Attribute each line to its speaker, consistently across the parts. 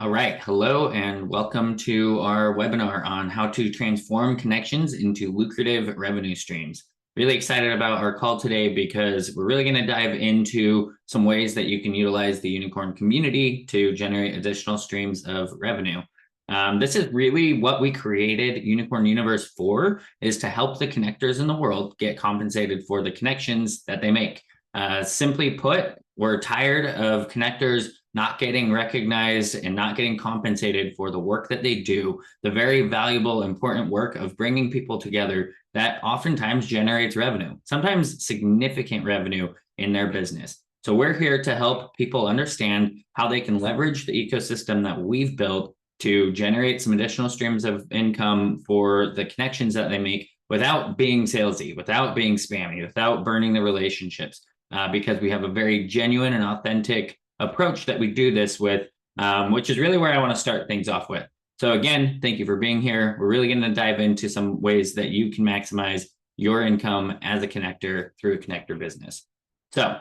Speaker 1: All right. Hello and welcome to our webinar on how to transform connections into lucrative revenue streams. Really excited about our call today because we're really going to dive into some ways that you can utilize the unicorn community to generate additional streams of revenue. This is really what we created Unicorn Universe for, is to help the connectors in the world get compensated for the connections that they make. Simply put, we're tired of connectors not getting recognized and not getting compensated for the work that they do, the very valuable, important work of bringing people together that oftentimes generates revenue, sometimes significant revenue in their business. So we're here to help people understand how they can leverage the ecosystem that we've built to generate some additional streams of income for the connections that they make without being salesy, without being spammy, without burning the relationships, because we have a very genuine and authentic approach that we do this with, which is really where I want to start things off with. So again, thank you for being here. We're really going to dive into some ways that you can maximize your income as a connector through a connector business. So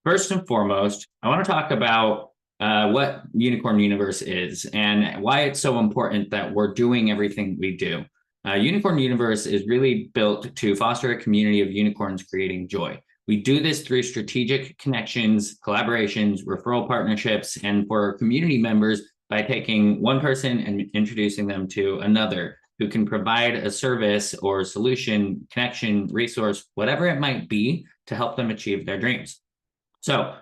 Speaker 1: first and foremost, I want to talk about what Unicorn Universe is and why it's so important that we're doing everything we do. Unicorn Universe is really built to foster a community of unicorns creating joy. We do this through strategic connections, collaborations, referral partnerships, and for our community members by taking one person and introducing them to another who can provide a service or solution, connection, resource, whatever it might be to help them achieve their dreams. So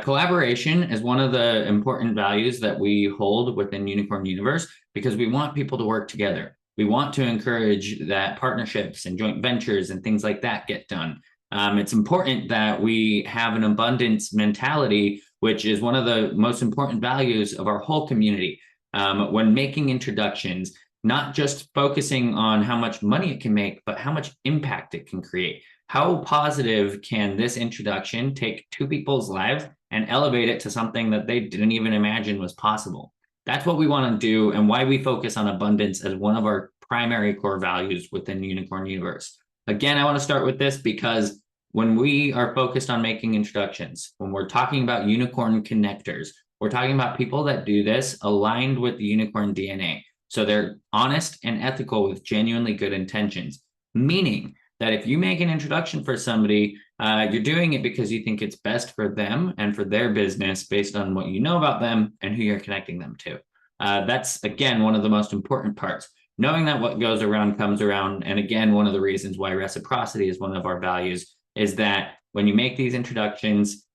Speaker 1: collaboration is one of the important values that we hold within Unicorn Universe because we want people to work together. We want to encourage that partnerships and joint ventures and things like that get done. It's important that we have an abundance mentality, which is one of the most important values of our whole community. When making introductions, not just focusing on how much money it can make, but how much impact it can create. How positive can this introduction take two people's lives and elevate it to something that they didn't even imagine was possible? That's what we want to do and why we focus on abundance as one of our primary core values within Unicorn Universe. Again, I want to start with this because when we are focused on making introductions, when we're talking about unicorn connectors, we're talking about people that do this aligned with the unicorn DNA. So they're honest and ethical with genuinely good intentions, meaning that if you make an introduction for somebody, you're doing it because you think it's best for them and for their business based on what you know about them and who you're connecting them to. That's, again, one of the most important parts. Knowing that what goes around comes around. And again, one of the reasons why reciprocity is one of our values is that when you make these introductions,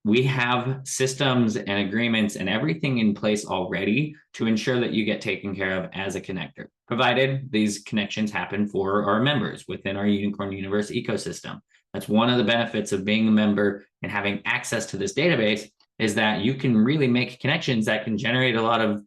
Speaker 1: we have systems and agreements and everything in place already to ensure that you get taken care of as a connector, provided these connections happen for our members within our Unicorn Universe ecosystem. That's one of the benefits of being a member and having access to this database, is that you can really make connections that can generate a lot of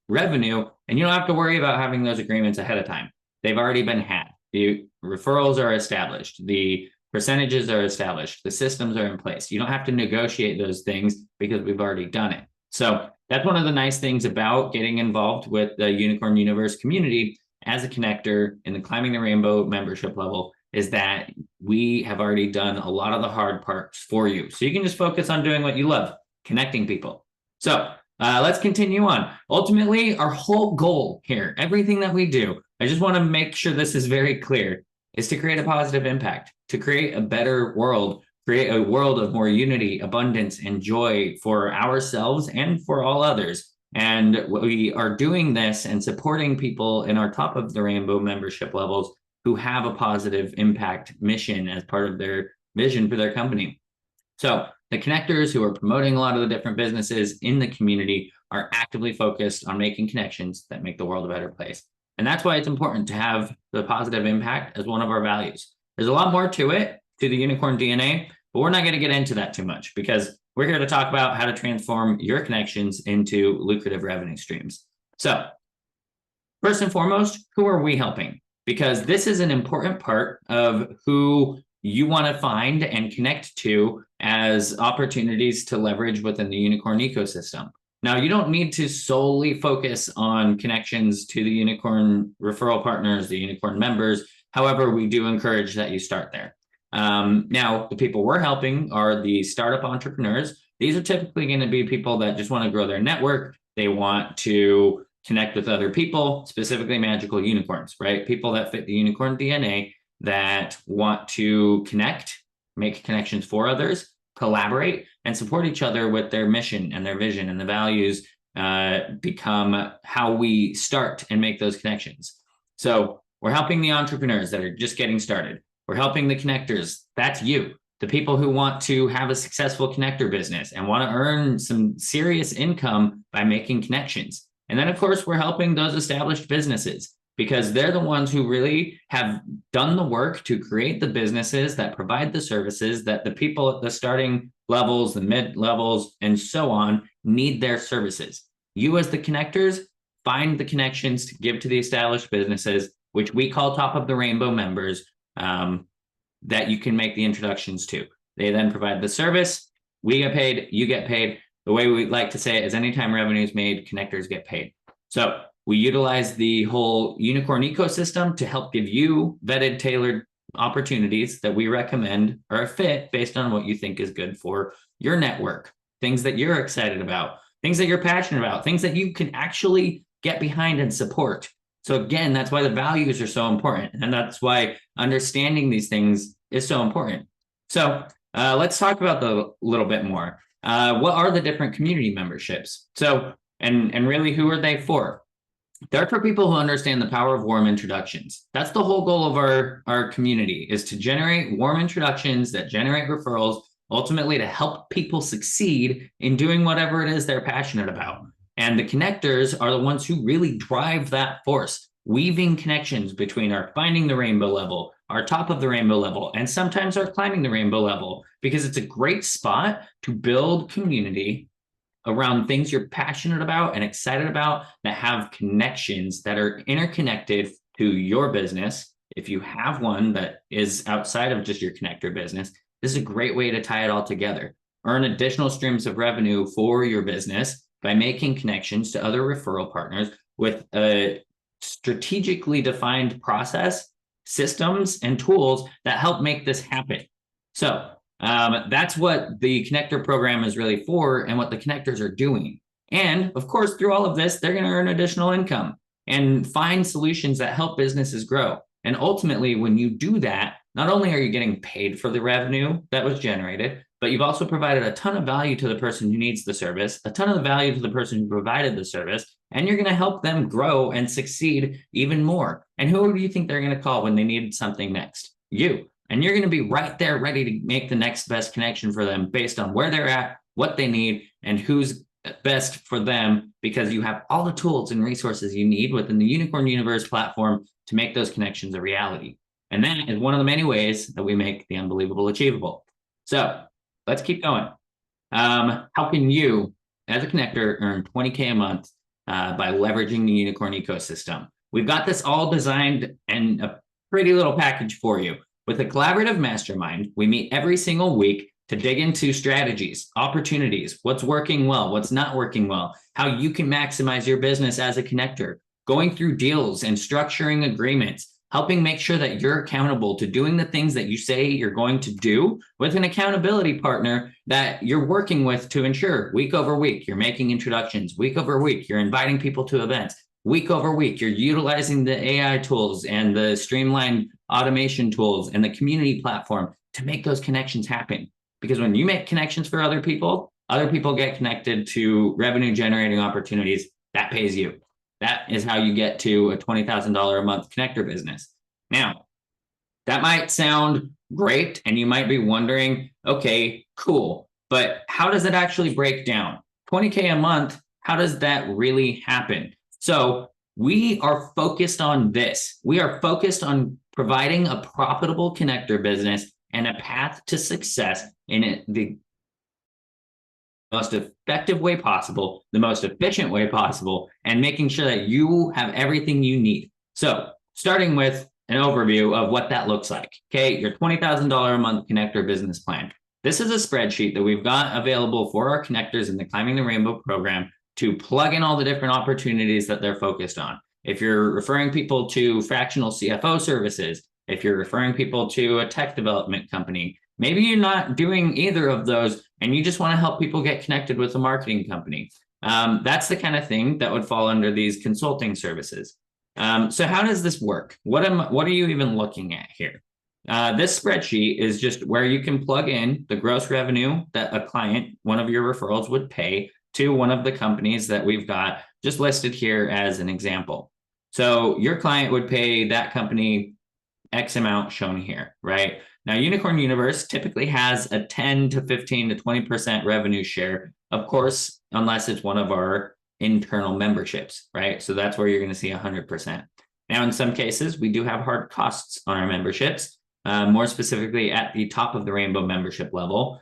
Speaker 1: revenue, and you don't have to worry about having those agreements ahead of time. They've already been had. The referrals are established. The percentages are established. The systems are in place. You don't have to negotiate those things because we've already done it. So that's one of the nice things about getting involved with the Unicorn Universe community as a connector in the Climbing the Rainbow membership level, is that we have already done a lot of the hard parts for you. So you can just focus on doing what you love, connecting people. So let's continue on. Ultimately, our whole goal here, everything that we do, I just want to make sure this is very clear, is to create a positive impact, to create a better world, create a world of more unity, abundance, and joy for ourselves and for all others. And we are doing this and supporting people in our top of the rainbow membership levels who have a positive impact mission as part of their vision for their company. So the connectors who are promoting a lot of the different businesses in the community are actively focused on making connections that make the world a better place. And that's why it's important to have the positive impact as one of our values. There's a lot more to it, to the unicorn DNA, but we're not going to get into that too much because we're here to talk about how to transform your connections into lucrative revenue streams. So first and foremost, who are we helping? Because this is an important part of who you want to find and connect to as opportunities to leverage within the unicorn ecosystem. Now, you don't need to solely focus on connections to the unicorn referral partners, the unicorn members. However, we do encourage that you start there. Now, the people we're helping are the startup entrepreneurs. These are typically going to be people that just want to grow their network. They want to connect with other people, specifically magical unicorns, right? People that fit the unicorn DNA that want to connect, make connections for others, collaborate, and support each other with their mission and their vision, and the values become how we start and make those connections. So we're helping the entrepreneurs that are just getting started. We're helping the connectors. That's you. The people who want to have a successful connector business and want to earn some serious income by making connections. And then, of course, we're helping those established businesses because they're the ones who really have done the work to create the businesses that provide the services that the people at the starting levels, the mid levels, and so on need their services. You as the connectors, find the connections to give to the established businesses, which we call top of the rainbow members, that you can make the introductions to. They then provide the service. We get paid, you get paid. The way we like to say it is anytime revenue is made, connectors get paid. So we utilize the whole unicorn ecosystem to help give you vetted, tailored opportunities that we recommend are a fit based on what you think is good for your network, things that you're excited about, things that you're passionate about, things that you can actually get behind and support. So again, that's why the values are so important. And that's why understanding these things is so important. So let's talk about a little bit more. What are the different community memberships? So, and really, who are they for? They're for people who understand the power of warm introductions. That's the whole goal of our community, is to generate warm introductions that generate referrals, ultimately to help people succeed in doing whatever it is they're passionate about. And the connectors are the ones who really drive that force, weaving connections between our finding the rainbow level, our top of the rainbow level, and sometimes our climbing the rainbow level, because it's a great spot to build community around things you're passionate about and excited about that have connections that are interconnected to your business. If you have one that is outside of just your connector business, this is a great way to tie it all together. Earn additional streams of revenue for your business by making connections to other referral partners with a strategically defined process, systems, and tools that help make this happen. So that's what the connector program is really for and what the connectors are doing. And of course, through all of this, they're going to earn additional income and find solutions that help businesses grow. And ultimately, when you do that, not only are you getting paid for the revenue that was generated, but you've also provided a ton of value to the person who needs the service, a ton of value to the person who provided the service, and you're going to help them grow and succeed even more. And who do you think they're going to call when they need something next? You. And you're going to be right there ready to make the next best connection for them based on where they're at, what they need, and who's best for them, because you have all the tools and resources you need within the Unicorn Universe platform to make those connections a reality. And that is one of the many ways that we make the unbelievable achievable. So let's keep going. How can you, as a connector, earn $20K a month by leveraging the Unicorn ecosystem? We've got this all designed and a pretty little package for you. With a collaborative mastermind, we meet every single week to dig into strategies, opportunities, what's working well, what's not working well, how you can maximize your business as a connector, going through deals and structuring agreements, helping make sure that you're accountable to doing the things that you say you're going to do with an accountability partner that you're working with to ensure week over week, you're making introductions, week over week, you're inviting people to events, week over week, you're utilizing the AI tools and the streamlined automation tools and the community platform to make those connections happen. Because when you make connections for other people get connected to revenue generating opportunities. That pays you. That is how you get to a $20,000 a month connector business. Now, that might sound great, and you might be wondering, okay, cool, but how does it actually break down? $20K a month, how does that really happen? So we are focused on this. We are focused on providing a profitable connector business and a path to success in the most effective way possible, the most efficient way possible, and making sure that you have everything you need. So starting with an overview of what that looks like. Okay, your $20,000 a month connector business plan. This is a spreadsheet that we've got available for our connectors in the Climbing the Rainbow program to plug in all the different opportunities that they're focused on. If you're referring people to fractional CFO services, if you're referring people to a tech development company, maybe you're not doing either of those and you just want to help people get connected with a marketing company. That's the kind of thing that would fall under these consulting services. So how does this work? What are you even looking at here? This spreadsheet is just where you can plug in the gross revenue that a client, one of your referrals, would pay to one of the companies that we've got just listed here as an example. So your client would pay that company X amount shown here, right? Now, Unicorn Universe typically has a 10 to 15 to 20% revenue share, of course, unless it's one of our internal memberships, right? So that's where you're going to see 100%. Now, in some cases, we do have hard costs on our memberships, more specifically at the top of the rainbow membership level,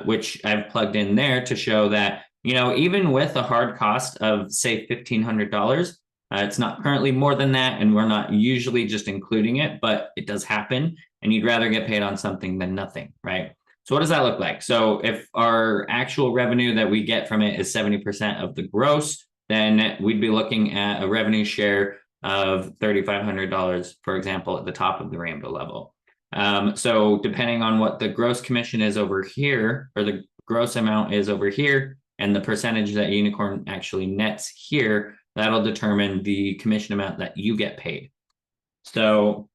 Speaker 1: which I've plugged in there to show that, even with a hard cost of, say, $1,500, it's not currently more than that, and we're not usually just including it, but it does happen, and you'd rather get paid on something than nothing, right? So what does that look like? So if our actual revenue that we get from it is 70% of the gross, then we'd be looking at a revenue share of $3,500, for example, at the top of the rainbow level. So depending on what the gross commission is over here, or the gross amount is over here, and the percentage that Unicorn actually nets here, that'll determine the commission amount that you get paid. So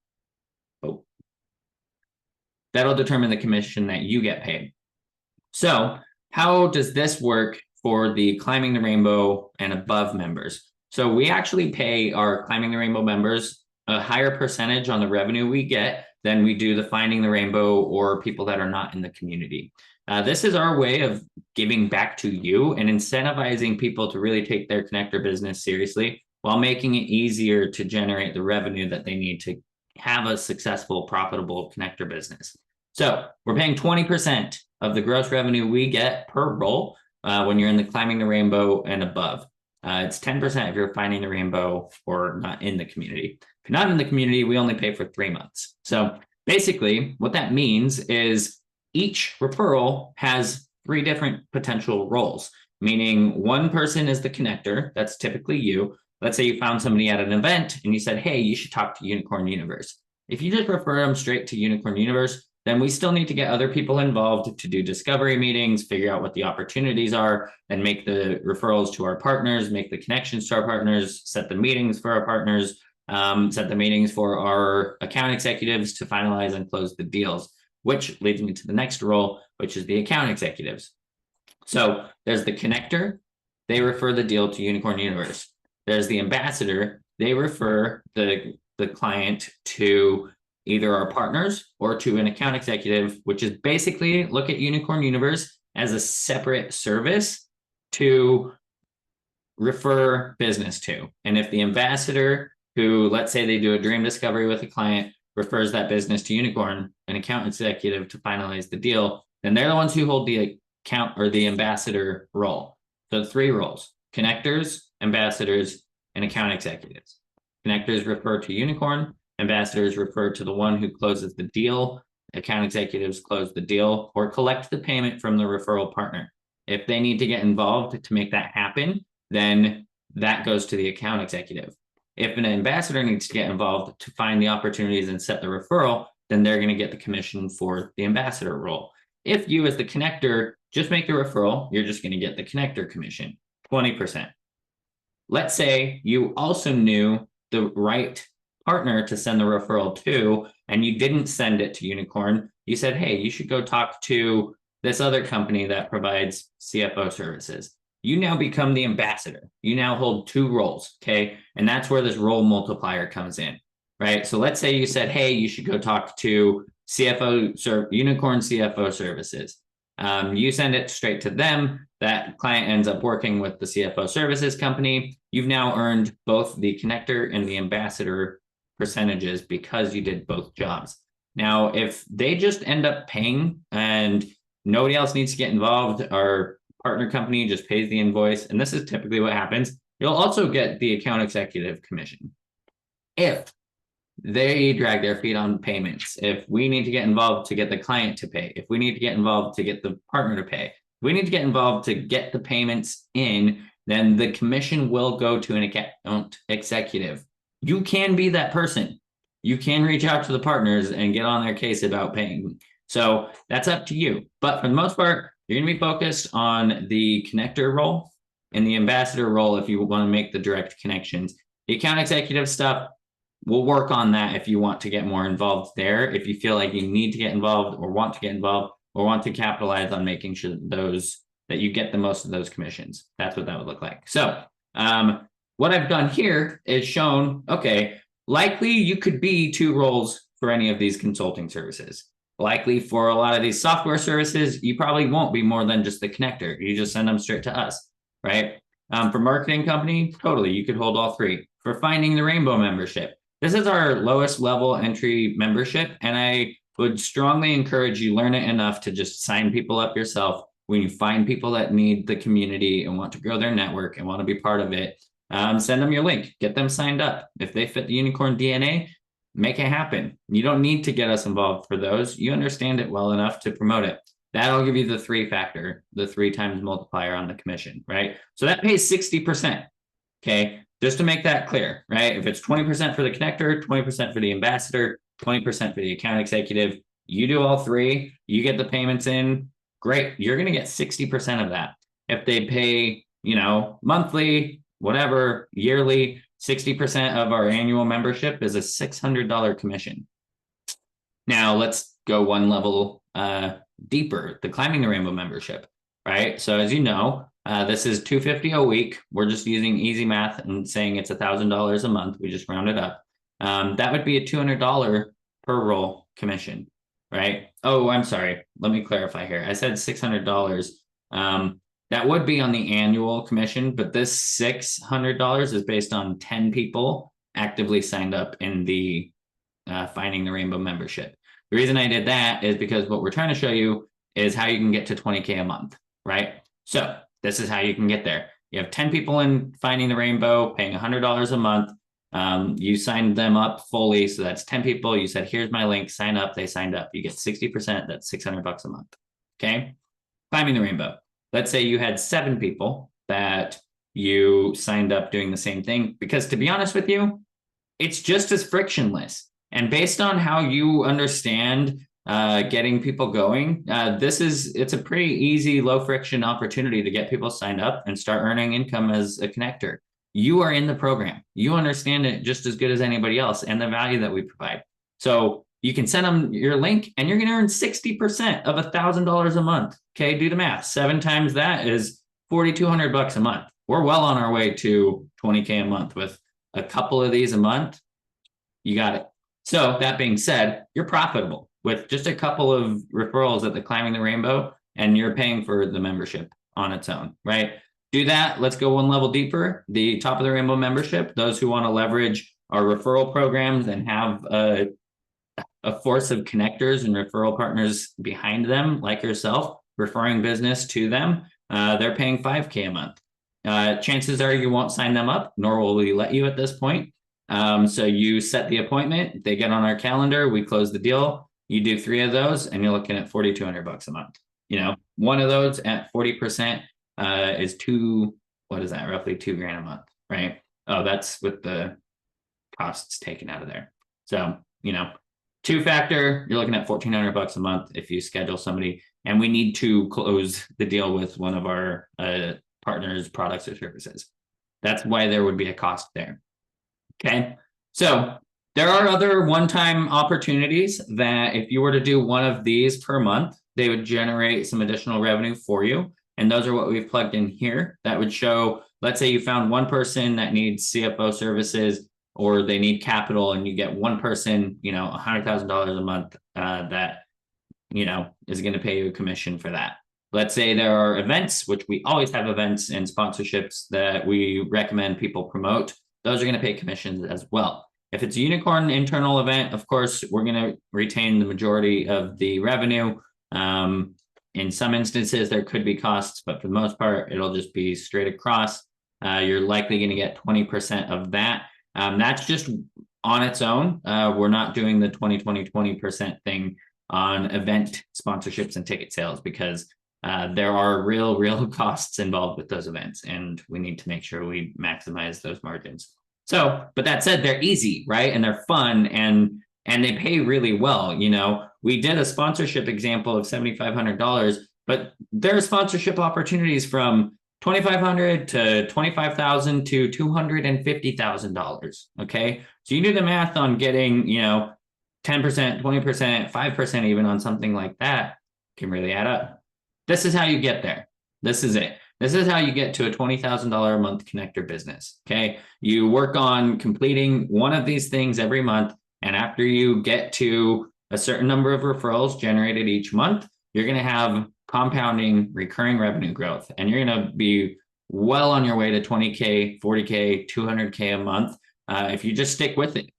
Speaker 1: that'll determine the commission that you get paid. So how does this work for the Climbing the Rainbow and above members? So we actually pay our Climbing the Rainbow members a higher percentage on the revenue we get than we do the Finding the Rainbow or people that are not in the community. This is our way of giving back to you and incentivizing people to really take their connector business seriously, while making it easier to generate the revenue that they need to have a successful, profitable connector business. So we're paying 20% of the gross revenue we get per role when you're in the Climbing the Rainbow and above. It's 10% if you're Finding the Rainbow or not in the community. If you're not in the community, we only pay for 3 months. So basically what that means is each referral has 3 different potential roles, meaning one person is the connector. That's typically you. Let's say you found somebody at an event and you said, hey, you should talk to Unicorn Universe. If you just refer them straight to Unicorn Universe, then we still need to get other people involved to do discovery meetings, figure out what the opportunities are, and make the referrals to our partners, make the connections to our partners, set the meetings for our partners, set the meetings for our account executives to finalize and close the deals, which leads me to the next role, which is the account executives. So there's the connector. They refer the deal to Unicorn Universe. There's the ambassador. They refer the client to either our partners or to an account executive, which is basically look at Unicorn Universe as a separate service to refer business to. And if the ambassador, who, let's say they do a dream discovery with a client, refers that business to Unicorn, an account executive, to finalize the deal, then they're the ones who hold the account or the ambassador role. So 3 roles: connectors, ambassadors, and account executives. Connectors refer to Unicorn. Ambassadors refer to the one who closes the deal. Account executives close the deal or collect the payment from the referral partner. If they need to get involved to make that happen, then that goes to the account executive. If an ambassador needs to get involved to find the opportunities and set the referral, then they're going to get the commission for the ambassador role. If you, as the connector, just make the referral, you're just going to get the connector commission, 20%. Let's say you also knew the right partner to send the referral to, and you didn't send it to Unicorn. You said, hey, you should go talk to this other company that provides CFO services. You now become the ambassador. You now hold 2 roles, okay? And that's where this role multiplier comes in, right? So let's say you said, hey, you should go talk to Unicorn CFO services. You send it straight to them. That client ends up working with the CFO services company. You've now earned both the connector and the ambassador percentages because you did both jobs. Now, if they just end up paying and nobody else needs to get involved, our partner company just pays the invoice, and this is typically what happens, you'll also get the account executive commission. If they drag their feet on payments, if we need to get involved to get the client to pay, if we need to get involved to get the partner to pay, if we need to get involved to get the payments in, then the commission will go to an account executive. You can be that person. You can reach out to the partners and get on their case about paying. So that's up to you. But for the most part, you're going to be focused on the connector role in the ambassador role if you want to make the direct connections. The account executive stuff, we'll work on that if you want to get more involved there. If you feel like you need to get involved or want to get involved or want to capitalize on making sure that you get the most of those commissions. That's what that would look like. So what I've done here is shown, okay, likely you could be 2 roles for any of these consulting services. Likely for a lot of these software services, you probably won't be more than just the connector. You just send them straight to us, right? For marketing company, totally, you could hold all 3. For finding the rainbow membership, this is our lowest level entry membership, and I would strongly encourage you learn it enough to just sign people up yourself. When you find people that need the community and want to grow their network and want to be part of it, send them your link, get them signed up. If they fit the unicorn DNA, make it happen. You don't need to get us involved for those. You understand it well enough to promote it. That'll give you the 3 factor, the 3 times multiplier on the commission, right? So that pays 60%. Okay, just to make that clear, right? If it's 20% for the connector, 20% for the ambassador, 20% for the account executive, you do all 3, you get the payments in, great. You're going to get 60% of that. If they pay, monthly, whatever, yearly, 60% of our annual membership is a $600 commission. Now let's go one level deeper, the Climbing the Rainbow membership, right? So as you know, this is $250 a week. We're just using easy math and saying it's $1,000 a month. We just round it up. That would be a $200 per role commission, right? Oh, I'm sorry. Let me clarify here. I said $600. That would be on the annual commission, but this $600 is based on 10 people actively signed up in the Finding the Rainbow membership. The reason I did that is because what we're trying to show you is how you can get to 20K a month, right? So this is how you can get there. You have 10 people in Finding the Rainbow paying $100 a month. You signed them up fully. So that's 10 people. You said, here's my link, sign up. They signed up. You get 60%. That's $600 a month. Okay. Climbing the Rainbow. Let's say you had 7 people that you signed up doing the same thing, because to be honest with you, it's just as frictionless. And based on how you understand getting people going, it's a pretty easy, low friction opportunity to get people signed up and start earning income as a connector. You are in the program. You understand it just as good as anybody else and the value that we provide. So you can send them your link and you're going to earn 60% of $1,000 a month. Okay, do the math. 7 times that is $4,200 a month. We're well on our way to 20K a month with a couple of these a month. You got it. So that being said, you're profitable with just a couple of referrals at the Climbing the Rainbow, and you're paying for the membership on its own, right? Do that. Let's go one level deeper. The Top of the Rainbow membership, those who want to leverage our referral programs and have a force of connectors and referral partners behind them, like yourself, referring business to them, they're paying $5K a month. Chances are you won't sign them up, nor will we let you at this point. So you set the appointment, they get on our calendar, we close the deal. You do 3 of those and you're looking at $4,200 a month. One of those at 40% is roughly $2,000 a month, right? Oh, that's with the costs taken out of there. So, 2-factor, you're looking at $1,400 a month if you schedule somebody, and we need to close the deal with one of our partners, products or services. That's why there would be a cost there. Okay, so there are other one-time opportunities that if you were to do one of these per month, they would generate some additional revenue for you. And those are what we've plugged in here. That would show, let's say you found one person that needs CFO services or they need capital, and you get one person, $100,000 a month that, is going to pay you a commission for that. Let's say there are events, which we always have events and sponsorships that we recommend people promote. Those are going to pay commissions as well. If it's a unicorn internal event, of course, we're going to retain the majority of the revenue. In some instances, there could be costs, but for the most part, it'll just be straight across. You're likely going to get 20% of that. That's just on its own. We're not doing the 20% thing on event sponsorships and ticket sales, because there are real costs involved with those events, and we need to make sure we maximize those margins. So, but that said, they're easy, right? And they're fun, and they pay really well. We did a sponsorship example of $7,500, but there are sponsorship opportunities from $2,500 to $25,000 to $250,000. Okay. So you do the math on getting, 10%, 20%, 5% even on something like that can really add up. This is how you get there. This is it. This is how you get to a $20,000 a month connector business. Okay. You work on completing one of these things every month. And after you get to a certain number of referrals generated each month, you're going to have compounding recurring revenue growth. And you're going to be well on your way to 20K, 40K, 200K a month. If you just stick with it,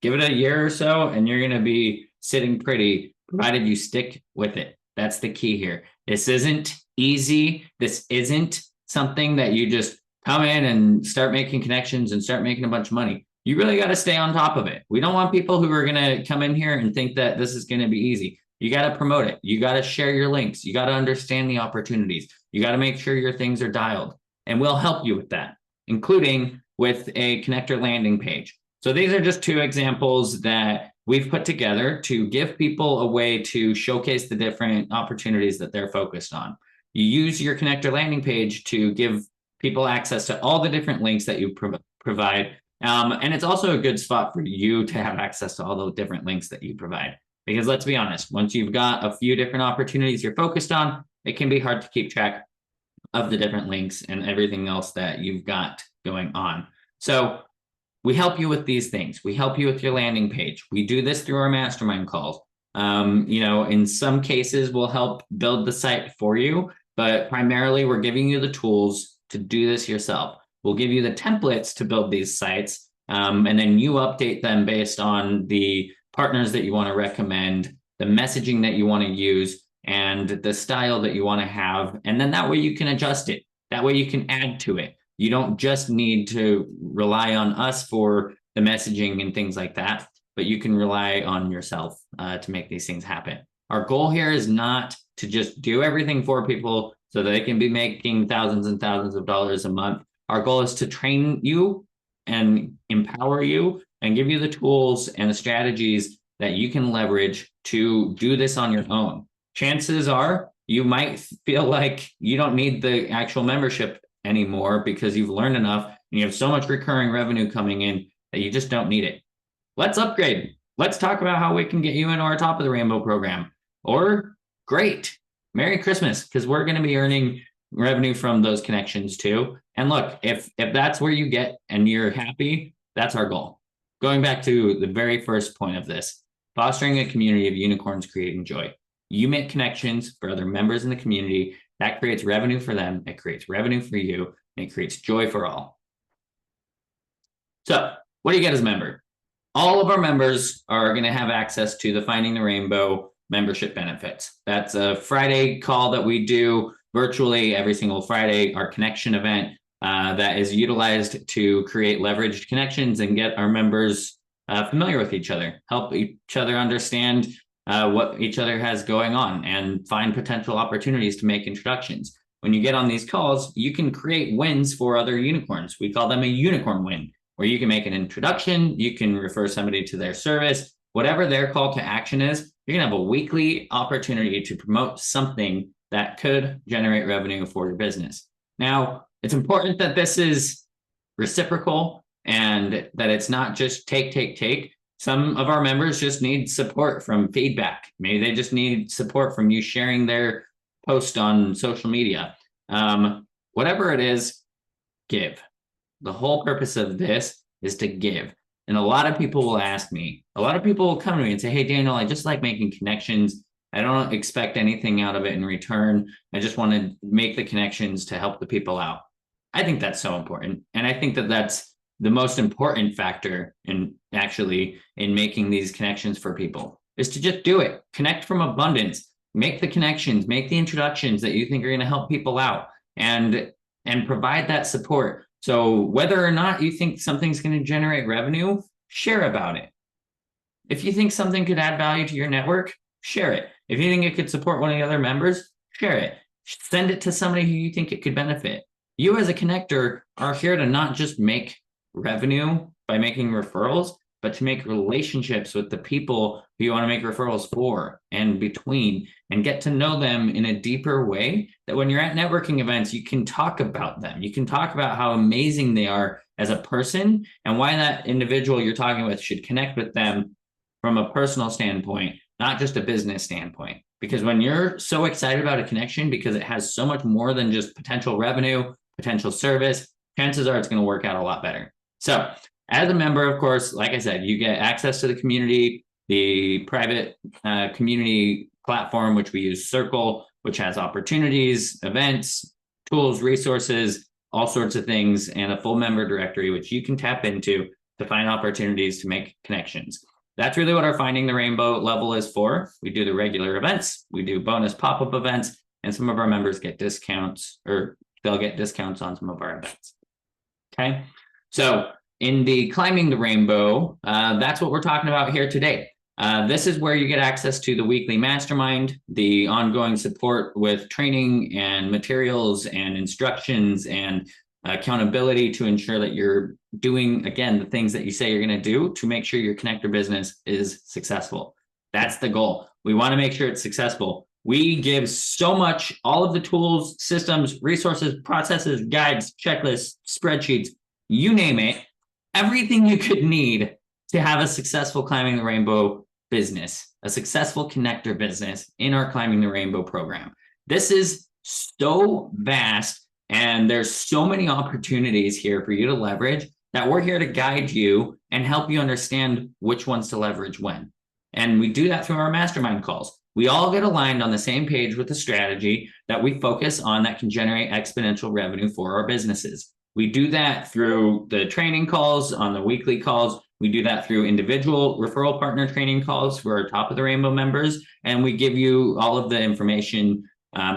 Speaker 1: give it a year or so, and you're going to be sitting pretty, provided you stick with it. That's the key here. This isn't easy. This isn't something that you just come in and start making connections and start making a bunch of money. You really got to stay on top of it. We don't want people who are going to come in here and think that this is going to be easy. You got to promote it. You got to share your links. You got to understand the opportunities. You got to make sure your things are dialed. And we'll help you with that, including with a connector landing page. So these are just two examples that we've put together to give people a way to showcase the different opportunities that they're focused on. You use your connector landing page to give people access to all the different links that you provide. And it's also a good spot for you to have access to all the different links that you provide. Because let's be honest, once you've got a few different opportunities you're focused on, it can be hard to keep track of the different links and everything else that you've got going on. So we help you with these things. We help you with your landing page. We do this through our mastermind calls. In some cases, we'll help build the site for you, but primarily we're giving you the tools to do this yourself. We'll give you the templates to build these sites, and then you update them based on the partners that you want to recommend, the messaging that you want to use, and the style that you want to have. And then that way you can adjust it. That way you can add to it. You don't just need to rely on us for the messaging and things like that, but you can rely on yourself to make these things happen. Our goal here is not to just do everything for people so that they can be making thousands and thousands of dollars a month. Our goal is to train you and empower you and give you the tools and the strategies that you can leverage to do this on your own. Chances are you might feel like you don't need the actual membership anymore because you've learned enough and you have so much recurring revenue coming in that you just don't need it. Let's upgrade. Let's talk about how we can get you into our top of the rainbow program. Or great, Merry Christmas, because we're going to be earning revenue from those connections too. And look, if that's where you get and you're happy, that's our goal. Going back to the very first point of this, fostering a community of unicorns creating joy. You make connections for other members in the community. That creates revenue for them. It creates revenue for you. And it creates joy for all. So what do you get as a member? All of our members are going to have access to the Finding the Rainbow membership benefits. That's a Friday call that we do virtually every single Friday, our connection event that is utilized to create leveraged connections and get our members familiar with each other, help each other understand what each other has going on and find potential opportunities to make introductions. When you get on these calls, you can create wins for other unicorns. We call them a unicorn win, where you can make an introduction, you can refer somebody to their service, whatever their call to action is, you're gonna have a weekly opportunity to promote something that could generate revenue for your business. Now, it's important that this is reciprocal and that it's not just take. Some of our members just need support from feedback. Maybe they just need support from you sharing their post on social media. Whatever it is, give. The whole purpose of this is to give. And a lot of people will ask me, a lot of people will come to me and say, hey, Daniel, I just like making connections. I don't expect anything out of it in return. I just want to make the connections to help the people out. I think that's so important. And I think that that's the most important factor in making these connections for people is to just do it. Connect from abundance, make the connections, make the introductions that you think are going to help people out and provide that support. So whether or not you think something's going to generate revenue, share about it. If you think something could add value to your network, share it. If you think it could support one of the other members, share it. Send it to somebody who you think it could benefit. You as a connector are here to not just make revenue by making referrals. but to make relationships with the people who you want to make referrals for and between, and get to know them in a deeper way, that when you're at networking events, you can talk about them. You can talk about how amazing they are as a person and why that individual you're talking with should connect with them from a personal standpoint, not just a business standpoint. Because when you're so excited about a connection because it has so much more than just potential revenue, potential service, chances are it's going to work out a lot better. So as a member, of course, like I said, you get access to the community, the private community platform, which we use, Circle, which has opportunities, events, tools, resources, all sorts of things, and a full member directory, which you can tap into to find opportunities to make connections. That's really what our Finding the Rainbow level is for. We do the regular events, we do bonus pop-up events, and some of our members get discounts, or they'll get discounts on some of our events. Okay, so in the Climbing the Rainbow, that's what we're talking about here today. This is where you get access to the weekly mastermind, the ongoing support with training and materials and instructions and accountability to ensure that you're doing, again, the things that you say you're going to do to make sure your connector business is successful. That's the goal. We want to make sure it's successful. We give so much, all of the tools, systems, resources, processes, guides, checklists, spreadsheets, you name it, everything you could need to have a successful Climbing the Rainbow business, a successful connector business in our Climbing the Rainbow program. This is so vast, and there's so many opportunities here for you to leverage that we're here to guide you and help you understand which ones to leverage when. And we do that through our mastermind calls. We all get aligned on the same page with a strategy that we focus on that can generate exponential revenue for our businesses. We do that through the training calls, on the weekly calls. We do that through individual referral partner training calls for our Top of the Rainbow members. And we give you all of the information,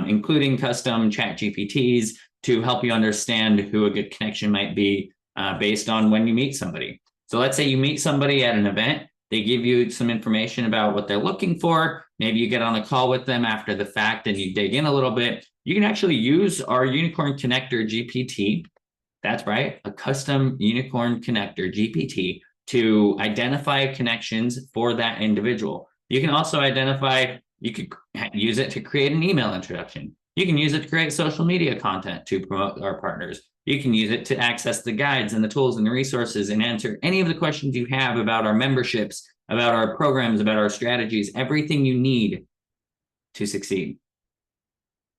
Speaker 1: including custom chat GPTs, to help you understand who a good connection might be based on when you meet somebody. So let's say you meet somebody at an event, they give you some information about what they're looking for. Maybe you get on a call with them after the fact and you dig in a little bit. You can actually use our Unicorn Connector GPT. That's right, a custom Unicorn Connector GPT to identify connections for that individual. You can also identify, you could use it to create an email introduction. You can use it to create social media content to promote our partners. You can use it to access the guides and the tools and the resources and answer any of the questions you have about our memberships, about our programs, about our strategies, everything you need to succeed.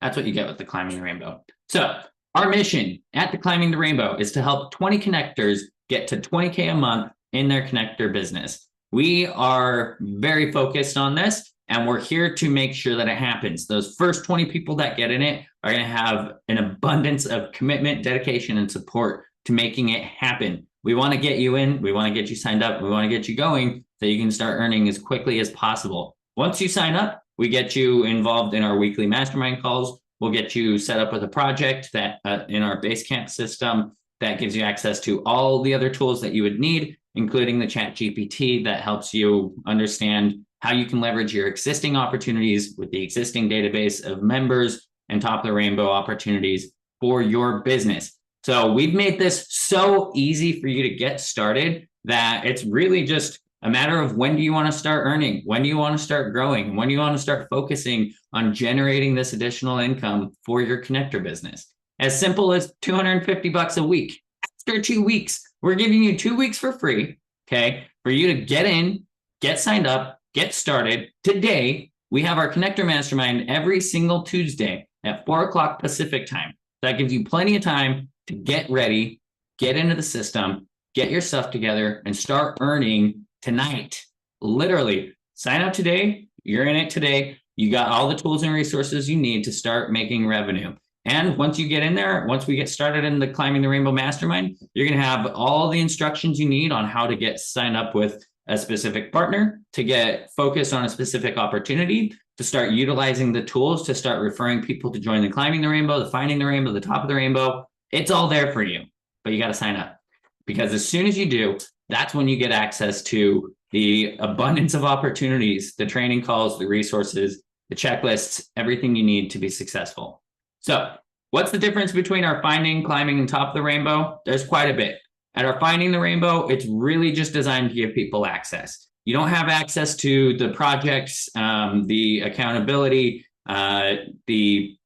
Speaker 1: That's what you get with the Climbing the Rainbow. So our mission at the Climbing the Rainbow is to help 20 connectors get to 20K a month in their connector business. We are very focused on this, and we're here to make sure that it happens. Those first 20 people that get in it are going to have an abundance of commitment, dedication, and support to making it happen. We want to get you in. We want to get you signed up. We want to get you going so you can start earning as quickly as possible. Once you sign up, we get you involved in our weekly mastermind calls. We'll get you set up with a project that in our Basecamp system that gives you access to all the other tools that you would need, including the chat GPT that helps you understand how you can leverage your existing opportunities with the existing database of members and Top of the Rainbow opportunities for your business. So we've made this so easy for you to get started that it's really just a matter of when do you want to start earning? When do you want to start growing? When do you want to start focusing on generating this additional income for your connector business? As simple as $250 a week. After 2 weeks, we're giving you 2 weeks for free, okay, for you to get in, get signed up, get started. Today, we have our Connector Mastermind every single Tuesday at 4 o'clock Pacific time. That gives you plenty of time to get ready, get into the system, get your stuff together, and start earning tonight. Literally, sign up today. You're in it today. You got all the tools and resources you need to start making revenue. And once you get in there, once we get started in the Climbing the Rainbow Mastermind, you're going to have all the instructions you need on how to get signed up with a specific partner, to get focused on a specific opportunity, to start utilizing the tools, to start referring people to join the Climbing the Rainbow, the Finding the Rainbow, the Top of the Rainbow. It's all there for you, but you got to sign up, because as soon as you do, that's when you get access to the abundance of opportunities, the training calls, the resources, the checklists, everything you need to be successful. So what's the difference between our Finding, Climbing, and Top of the Rainbow? There's quite a bit. At our Finding the Rainbow, it's really just designed to give people access. You don't have access to the projects, the accountability, the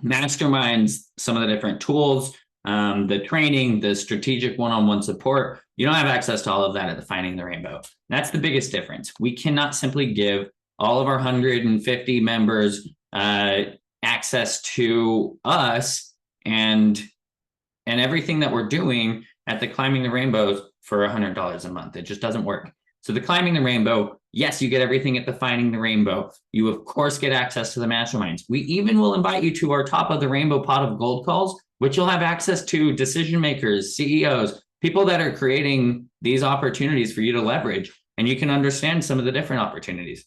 Speaker 1: masterminds, some of the different tools, the training, the strategic one-on-one support. You don't have access to all of that at the Finding the Rainbow. That's the biggest difference. We cannot simply give all of our 150 members access to us and everything that we're doing at the Climbing the Rainbows for $100 a month. It just doesn't work. So the Climbing the Rainbow, yes, you get everything at the Finding the Rainbow. You, of course, get access to the masterminds. We even will invite you to our Top of the Rainbow pot of gold calls, which you'll have access to decision makers, CEOs, people that are creating these opportunities for you to leverage, and you can understand some of the different opportunities.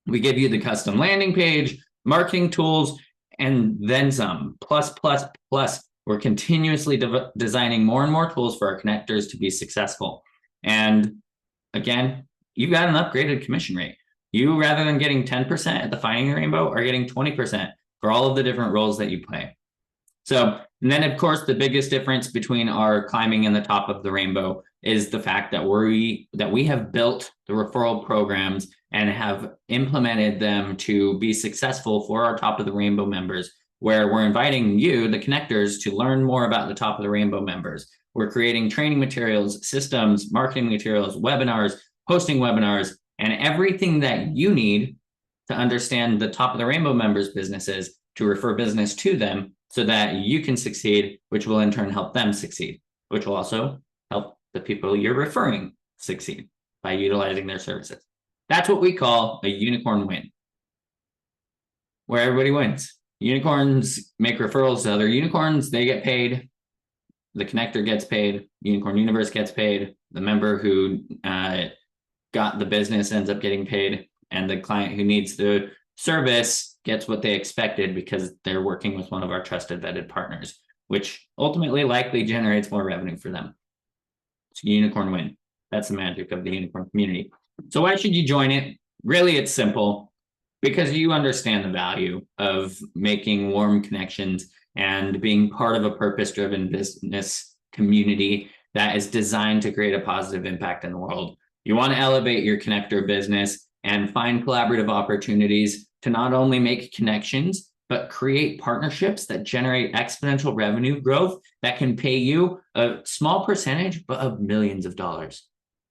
Speaker 1: We give you the custom landing page, marketing tools, and then some, plus. We're continuously designing more and more tools for our connectors to be successful. And again, you've got an upgraded commission rate. You, rather than getting 10% at the Finding the Rainbow, are getting 20% for all of the different roles that you play. So, and then of course, the biggest difference between our Climbing and the Top of the Rainbow is the fact that we have built the referral programs and have implemented them to be successful for our Top of the Rainbow members, where we're inviting you, the connectors, to learn more about the Top of the Rainbow members. We're creating training materials, systems, marketing materials, webinars, hosting webinars, and everything that you need to understand the Top of the Rainbow members' businesses, to refer business to them so that you can succeed, which will in turn help them succeed, which will also help the people you're referring succeed by utilizing their services. That's what we call a unicorn win, where everybody wins. Unicorns make referrals to other unicorns, they get paid, the connector gets paid, Unicorn Universe gets paid, the member who got the business ends up getting paid, and the client who needs the service gets what they expected because they're working with one of our trusted vetted partners, which ultimately likely generates more revenue for them. It's a unicorn win. That's the magic of the unicorn community. So why should you join it? Really, it's simple. Because you understand the value of making warm connections and being part of a purpose-driven business community that is designed to create a positive impact in the world. You want to elevate your connector business and find collaborative opportunities to not only make connections, but create partnerships that generate exponential revenue growth that can pay you a small percentage, but of millions of dollars.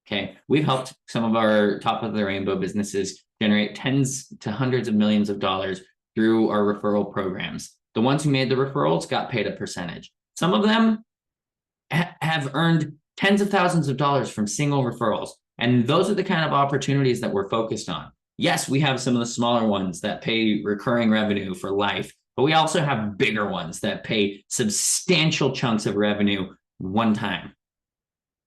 Speaker 1: Okay, we've helped some of our Top of the Rainbow businesses generate tens to hundreds of millions of dollars through our referral programs. The ones who made the referrals got paid a percentage. Some of them have earned tens of thousands of dollars from single referrals. And those are the kind of opportunities that we're focused on. Yes, we have some of the smaller ones that pay recurring revenue for life, but we also have bigger ones that pay substantial chunks of revenue one time.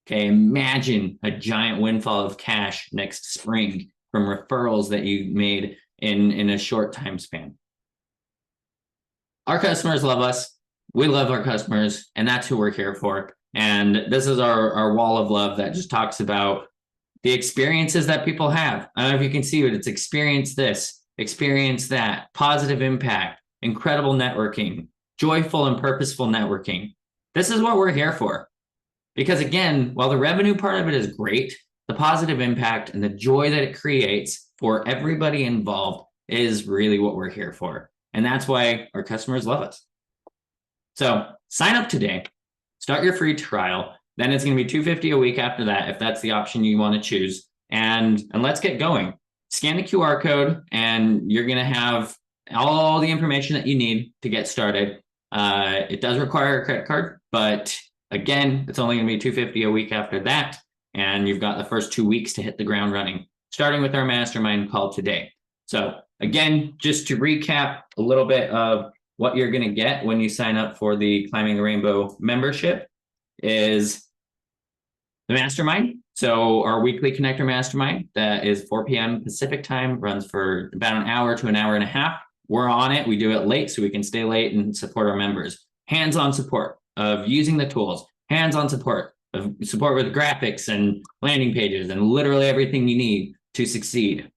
Speaker 1: Okay, imagine a giant windfall of cash next spring from referrals that you made in a short time span. Our customers love us. We love our customers, and that's who we're here for. And this is our wall of love that just talks about the experiences that people have. I don't know if you can see it. It's experience this, experience that, positive impact, incredible networking, joyful and purposeful networking. This is what we're here for. Because again, while the revenue part of it is great, the positive impact and the joy that it creates for everybody involved is really what we're here for. And that's why our customers love us. So sign up today, start your free trial. Then it's going to be $250 a week after that, if that's the option you want to choose. And let's get going. Scan the QR code and you're going to have all the information that you need to get started. It does require a credit card, but again, it's only going to be $250 a week after that. And you've got the first 2 weeks to hit the ground running, starting with our mastermind call today. So again, just to recap a little bit of what you're going to get when you sign up for the Climbing the Rainbow membership is the mastermind. So our weekly connector mastermind that is 4 p.m. Pacific time, runs for about an hour to an hour and a half. We're on it. We do it late so we can stay late and support our members. Hands-on support of using the tools, hands-on support of support with graphics and landing pages and literally everything you need to succeed.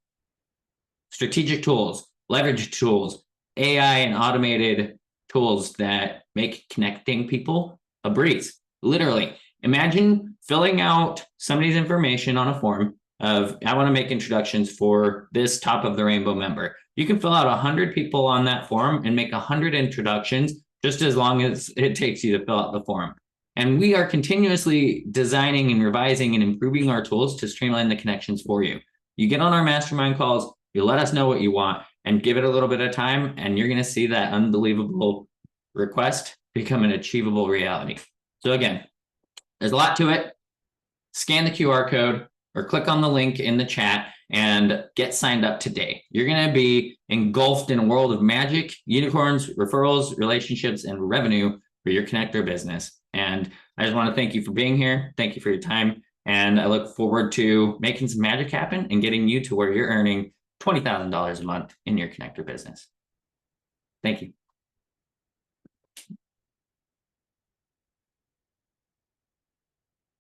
Speaker 1: Strategic tools, leverage tools, AI and automated tools that make connecting people a breeze. Literally, Imagine filling out somebody's information on a form of, I want to make introductions for this top of the rainbow member. You can fill out 100 people on that form and make 100 introductions just as long as it takes you to fill out the form. And we are continuously designing and revising and improving our tools to streamline the connections for you. You get on our mastermind calls, you let us know what you want, and give it a little bit of time, and you're going to see that unbelievable request become an achievable reality. So again, there's a lot to it. Scan the QR code or click on the link in the chat and get signed up today. You're going to be engulfed in a world of magic, unicorns, referrals, relationships, and revenue for your connector business. And I just want to thank you for being here. Thank you for your time. And I look forward to making some magic happen and getting you to where you're earning $20,000 a month in your connector business. Thank you.